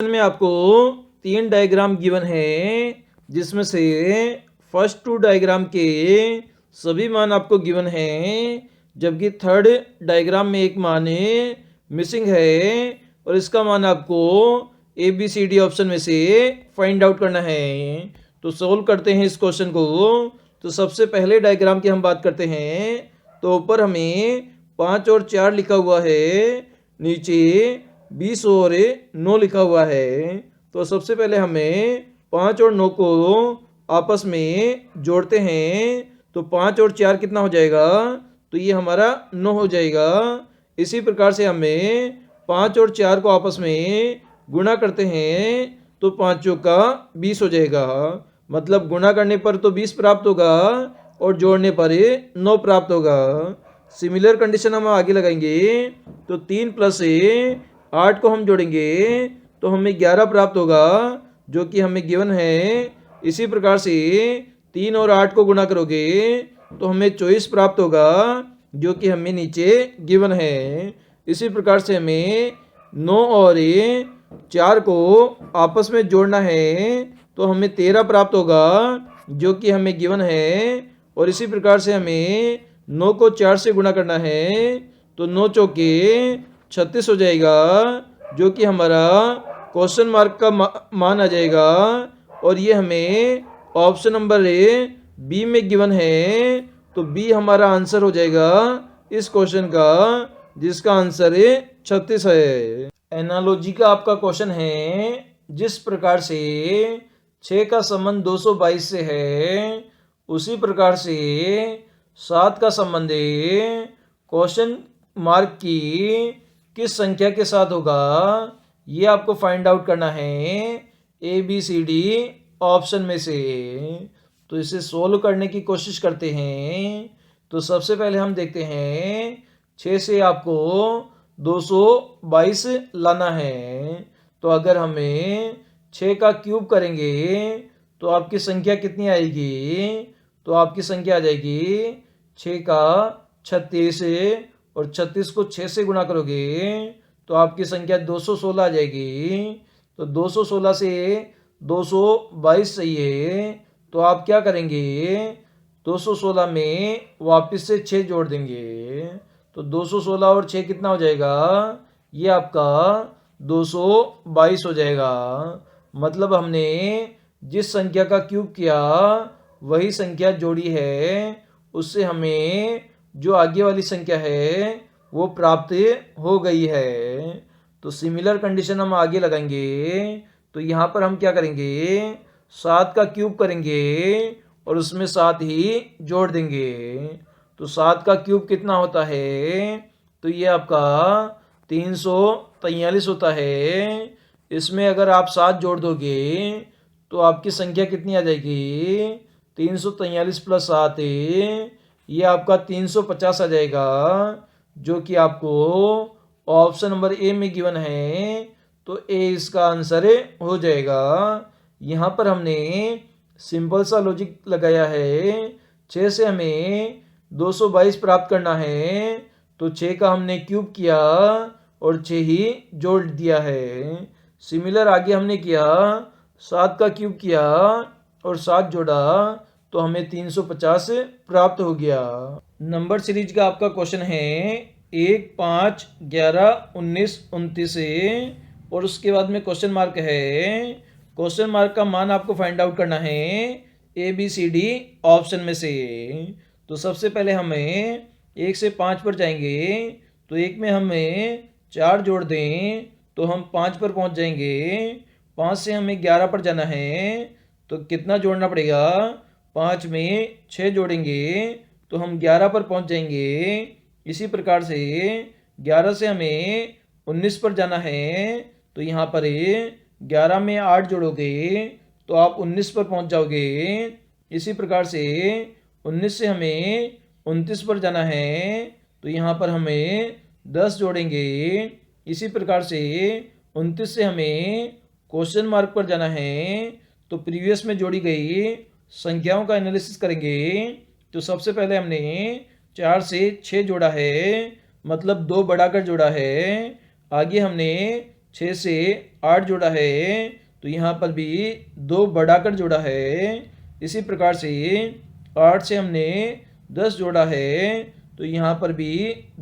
में आपको 3 diagram given है, जिसमें से फर्स्ट 2 डायग्राम के सभी मान आपको गिवन है, जबकि थर्ड डायग्राम में एक मान मिसिंग है और इसका मान आपको ABCD ऑप्शन में से फाइंड आउट करना है। तो सोल्व करते हैं इस क्वेश्चन को। तो सबसे पहले डायग्राम की हम बात करते हैं। तो ऊपर हमें 5 और 4 लिखा हुआ है, नीचे 20 और 9 लिखा हुआ है। तो सबसे पहले हमें 5 और 9 को आपस में जोड़ते हैं। तो 5 और 4 कितना हो जाएगा? तो ये हमारा 9 हो जाएगा। इसी प्रकार से हमें 5 और 4 को आपस में गुणा करते हैं तो 5 चौका 20 हो जाएगा। मतलब गुणा करने पर तो 20 प्राप्त होगा और जोड़ने पर 9 प्राप्त होगा। सिमिलर कंडीशन हम आगे लगाएंगे। तो 3 + 8 को हम जोड़ेंगे तो हमें 11 प्राप्त होगा, जो कि हमें गिवन है। इसी प्रकार से 3 और 8 को गुणा करोगे तो हमें 24 प्राप्त होगा, जो कि हमें नीचे गिवन है। इसी प्रकार से हमें 9 और 4 को आपस में जोड़ना है तो हमें 13 प्राप्त होगा, जो कि हमें गिवन है। और इसी प्रकार से हमें 9 को 4 से गुणा करना है तो 9 चौके 36 हो जाएगा, जो कि हमारा क्वेश्चन मार्क का मान आ जाएगा। और ये हमें ऑप्शन नंबर बी में गिवन है। तो बी हमारा आंसर हो जाएगा इस क्वेश्चन का, जिसका आंसर 36 है। एनालॉजी का आपका क्वेश्चन है, जिस प्रकार से 6 का संबंध 222 से है, उसी प्रकार से 7 का संबंध क्वेश्चन मार्क की किस संख्या के साथ होगा, ये आपको फाइंड आउट करना है ABCD ऑप्शन में से। तो इसे सोल्व करने की कोशिश करते हैं। तो सबसे पहले हम देखते हैं 6 से आपको 222 लाना है। तो अगर हमें 6 का क्यूब करेंगे तो आपकी संख्या कितनी आएगी? तो आपकी संख्या आ जाएगी 6 का 36 और 36 को 6 से गुणा करोगे तो आपकी संख्या 216 आ जाएगी। तो 216 से 222 सही है। तो आप क्या करेंगे? 216 में वापस से 6 जोड़ देंगे। तो 216 और 6 कितना हो जाएगा? ये आपका 222 हो जाएगा। मतलब हमने जिस संख्या का क्यूब किया वही संख्या जोड़ी है, उससे हमें जो आगे वाली संख्या है वो प्राप्त हो गई है। तो सिमिलर कंडीशन हम आगे लगाएंगे। तो यहाँ पर हम क्या करेंगे? 7 का क्यूब करेंगे और उसमें 7 ही जोड़ देंगे। तो 7 का क्यूब कितना होता है? तो ये आपका 343 होता है। इसमें अगर आप 7 जोड़ दोगे तो आपकी संख्या कितनी आ जाएगी? 343 + 7 ये आपका 350 आ जाएगा, जो कि आपको ऑप्शन नंबर ए में गिवन है। तो ए इसका आंसर हो जाएगा। यहाँ पर हमने सिंपल सा लॉजिक लगाया है। 6 से हमें 222 प्राप्त करना है। तो 6 का हमने क्यूब किया और 6 ही जोड़ दिया है। सिमिलर आगे हमने किया, 7 का क्यूब किया और 7 जोड़ा तो हमें 350 प्राप्त हो गया। नंबर सीरीज का आपका क्वेश्चन है 1, 5, 11, 19, 29 और उसके बाद में क्वेश्चन मार्क है। क्वेश्चन मार्क का मान आपको फाइंड आउट करना है ABCD ऑप्शन में से। तो सबसे पहले हमें 1 से 5 पर जाएंगे। तो 1 में हमें 4 जोड़ दें तो हम 5 पर पहुंच जाएंगे। 5 से हमें 11 पर जाना है तो कितना जोड़ना पड़ेगा? 5 में 6 जोड़ेंगे तो हम 11 पर पहुंच जाएंगे। इसी प्रकार से 11 से हमें 19 पर जाना है। तो यहाँ पर 11 में 8 जोड़ोगे तो आप 19 पर पहुंच जाओगे। इसी प्रकार से 19 से हमें 29 पर जाना है। तो यहाँ पर हमें 10 जोड़ेंगे। इसी प्रकार से 29 से हमें क्वेश्चन मार्क पर जाना है। तो प्रीवियस में जोड़ी गई संख्याओं का एनालिसिस करेंगे। तो सबसे पहले हमने 4 से 6 जोड़ा है, मतलब 2 बढ़ाकर जोड़ा है। आगे हमने 6 से 8 जोड़ा है तो यहाँ पर भी 2 बढ़ाकर जोड़ा है। इसी प्रकार से 8 से हमने 10 जोड़ा है तो यहाँ पर भी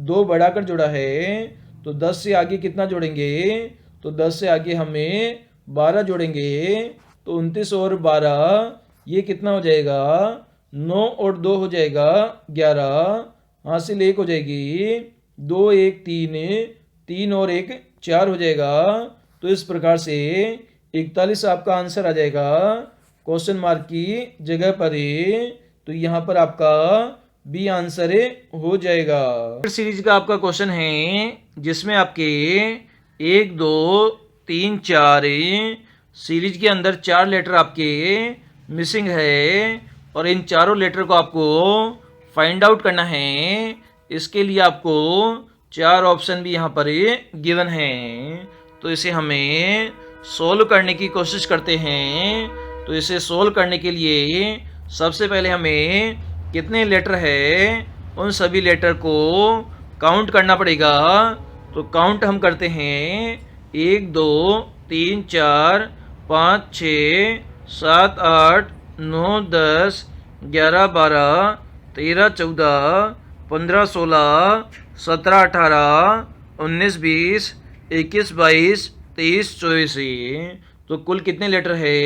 2 बढ़ाकर जोड़ा है। तो 10 से आगे कितना जोड़ेंगे? तो 10 से आगे हमें 12 जोड़ेंगे। तो 29 और 12 ये कितना हो जाएगा? 9 और 2 हो जाएगा 11। हासिल 1 हो जाएगी। 2 1 3, 3 और 1 4 हो जाएगा। तो इस प्रकार से 41 आपका आंसर आ जाएगा क्वेश्चन मार्क की जगह पर। तो यहाँ पर आपका बी आंसर हो जाएगा। सीरीज का आपका क्वेश्चन है जिसमें आपके 1 2 3 4 सीरीज के अंदर 4 लेटर आपके मिसिंग है और इन चारों लेटर को आपको फाइंड आउट करना है। इसके लिए आपको 4 ऑप्शन भी यहाँ पर गिवन है। तो इसे हमें सोल्व करने की कोशिश करते हैं। तो इसे सोल्व करने के लिए सबसे पहले हमें कितने लेटर है उन सभी लेटर को काउंट करना पड़ेगा। तो काउंट हम करते हैं 1 2 3 4 5 6 7 8 9 10 11 12 13 14 15 16 17 18 19 20 21 22 23 24। तो कुल कितने लेटर है?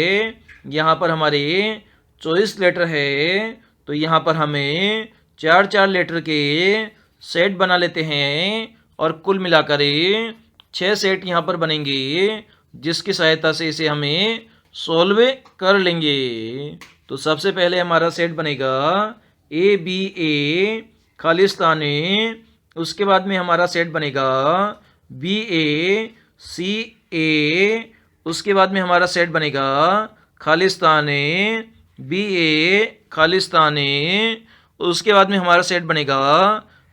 यहाँ पर हमारे 24 लेटर है। तो यहाँ पर हमें 4 लेटर के सेट बना लेते हैं और कुल मिलाकर 6 सेट यहाँ पर बनेंगे जिसकी सहायता से इसे हमें सॉल्व कर लेंगे। तो सबसे पहले हमारा सेट बनेगा ए बी ए खालिस्तानी। उसके बाद में हमारा सेट बनेगा बी ए सी ए। उसके बाद में हमारा सेट बनेगा खालिस्तानी बी ए खालिस्तानी। उसके बाद में हमारा सेट बनेगा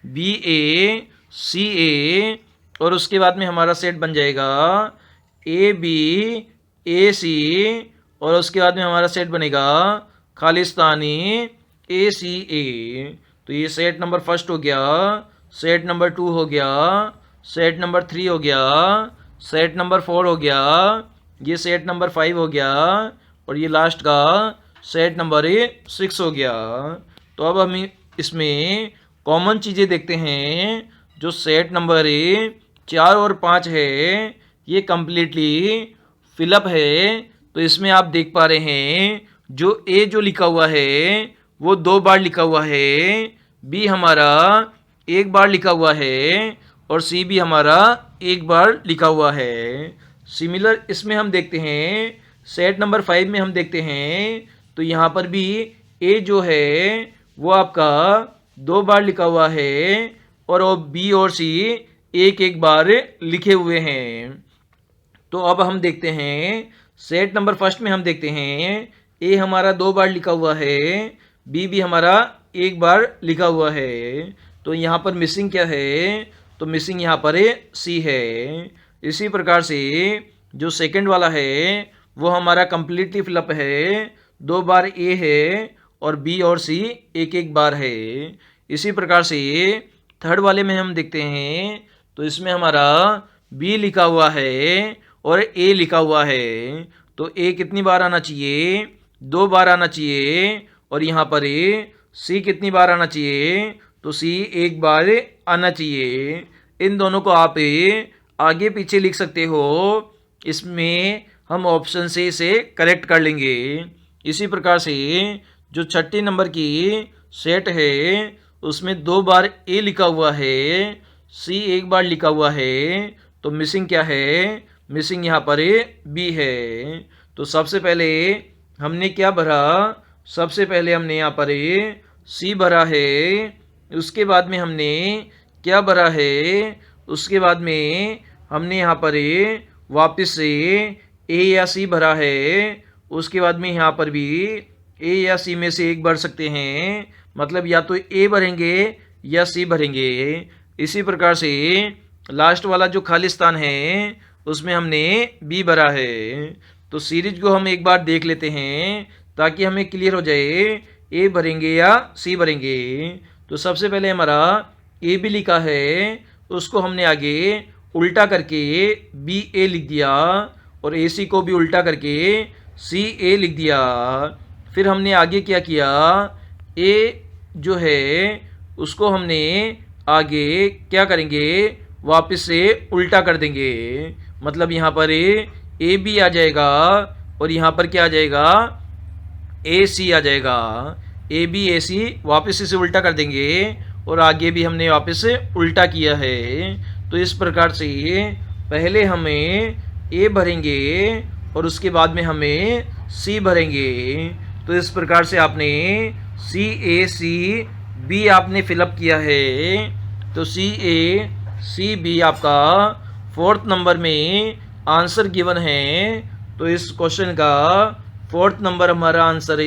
बी ए सी ए और उसके बाद में हमारा सेट बन जाएगा ए बी ए सी और उसके बाद में हमारा सेट बनेगा खालिस्तानी ए सी ए। तो ये सेट नंबर फर्स्ट हो गया, सेट नंबर 2 हो गया, सेट नंबर 3 हो गया, सेट नंबर 4 हो गया, ये सेट नंबर 5 हो गया और ये लास्ट का सेट नंबर 6 हो गया। तो अब हम इसमें कॉमन चीज़ें देखते हैं। जो सेट नंबर 4 और 5 है ये कम्प्लीटली फिलअप है। तो इसमें आप देख पा रहे हैं जो ए जो लिखा हुआ है वो 2 बार लिखा हुआ है, बी हमारा 1 बार लिखा हुआ है और सी भी हमारा 1 बार लिखा हुआ है। सिमिलर इसमें हम देखते हैं सेट नंबर 5 में हम देखते हैं तो यहाँ पर भी ए जो है वो आपका 2 बार लिखा हुआ है और बी और सी 1 बार लिखे हुए हैं। तो अब हम देखते हैं सेट नंबर फर्स्ट में हम देखते हैं ए हमारा 2 बार लिखा हुआ है, बी भी हमारा 1 बार लिखा हुआ है। तो यहाँ पर मिसिंग क्या है? तो मिसिंग यहाँ पर सी है। इसी प्रकार से जो सेकंड वाला है वो हमारा कम्प्लीटली फिलअप है, 2 बार ए है और बी और सी 1 बार है। इसी प्रकार से थर्ड वाले में हम देखते हैं तो इसमें हमारा बी लिखा हुआ है और ए लिखा हुआ है। तो ए कितनी बार आना चाहिए? 2 बार आना चाहिए और यहाँ पर सी कितनी बार आना चाहिए? तो सी 1 बार आना चाहिए। इन दोनों को आप आगे पीछे लिख सकते हो, इसमें हम ऑप्शन से इसे करेक्ट कर लेंगे। इसी प्रकार से जो 6 नंबर की सेट है उसमें 2 बार ए लिखा हुआ है, सी 1 बार लिखा हुआ है। तो मिसिंग क्या है? मिसिंग यहाँ पर बी है। तो सबसे पहले हमने क्या भरा? सबसे पहले हमने यहाँ पर सी भरा है। उसके बाद में हमने क्या भरा है? उसके बाद में हमने यहाँ पर वापस से ए या सी भरा है। उसके बाद में यहाँ पर भी ए या सी में से एक भर सकते हैं, मतलब या तो ए भरेंगे या सी भरेंगे। इसी प्रकार से लास्ट वाला जो खालिस्तान है उसमें हमने बी भरा है। तो सीरीज को हम एक बार देख लेते हैं ताकि हमें क्लियर हो जाए ए भरेंगे या सी भरेंगे। तो सबसे पहले हमारा ए भी लिखा है, उसको हमने आगे उल्टा करके बी ए लिख दिया और ए सी को भी उल्टा करके सी ए लिख दिया। फिर हमने आगे क्या किया, ए जो है उसको हमने आगे क्या करेंगे, वापस से उल्टा कर देंगे। मतलब यहाँ पर ए बी आ जाएगा और यहाँ पर क्या आ जाएगा, ए सी आ जाएगा। ए बी ए सी वापस इसे उल्टा कर देंगे और आगे भी हमने वापस से उल्टा किया है। तो इस प्रकार से पहले हमें ए भरेंगे और उसके बाद में हमें सी भरेंगे। तो इस प्रकार से आपने सी ए सी बी आपने फिलअप किया है। तो सी ए सी बी आपका 4th नंबर में आंसर गिवन है। तो इस क्वेश्चन का 4th नंबर हमारा आंसर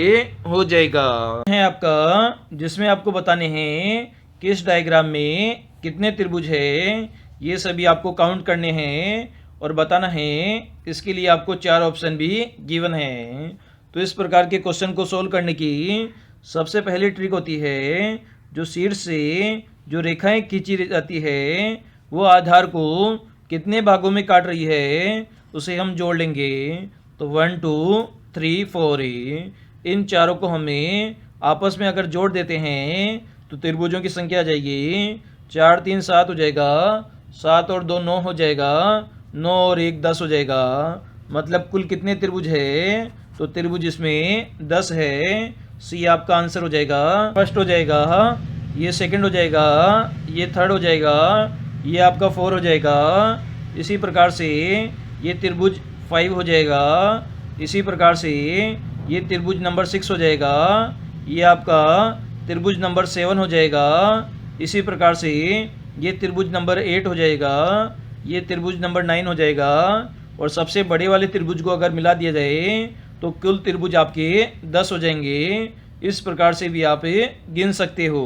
हो जाएगा है आपका, जिसमें आपको बताने हैं किस डायग्राम में कितने त्रिभुज है, ये सभी आपको काउंट करने हैं और बताना है। इसके लिए आपको 4 ऑप्शन भी गिवन है। तो इस प्रकार के क्वेश्चन को सोल्व करने की सबसे पहली ट्रिक होती है, जो शीट से जो रेखाएं खींची जाती है वो आधार को कितने भागों में काट रही है उसे हम जोड़ लेंगे। तो 1 2 3 4 इन चारों को हमें आपस में अगर जोड़ देते हैं तो त्रिभुजों की संख्या आ जाएगी 4 3 7 हो जाएगा, 7 और 2 9 हो जाएगा, 9 और 1 10 हो जाएगा। मतलब कुल कितने त्रिभुज है, तो त्रिभुज इसमें 10 है। सी आपका आंसर हो जाएगा, फर्स्ट हो जाएगा, ये सेकंड हो जाएगा, ये थर्ड हो जाएगा, ये आपका 4 हो जाएगा। इसी प्रकार से ये त्रिभुज 5 हो जाएगा। इसी प्रकार से ये त्रिभुज नंबर 6 हो जाएगा। ये आपका त्रिभुज नंबर 7 हो जाएगा। इसी प्रकार से ये त्रिभुज नंबर 8 हो जाएगा। ये त्रिभुज नंबर 9 हो जाएगा। और सबसे बड़े वाले त्रिभुज को अगर मिला दिया जाए तो कुल त्रिभुज आपके 10 हो जाएंगे। इस प्रकार से भी आप गिन सकते हो।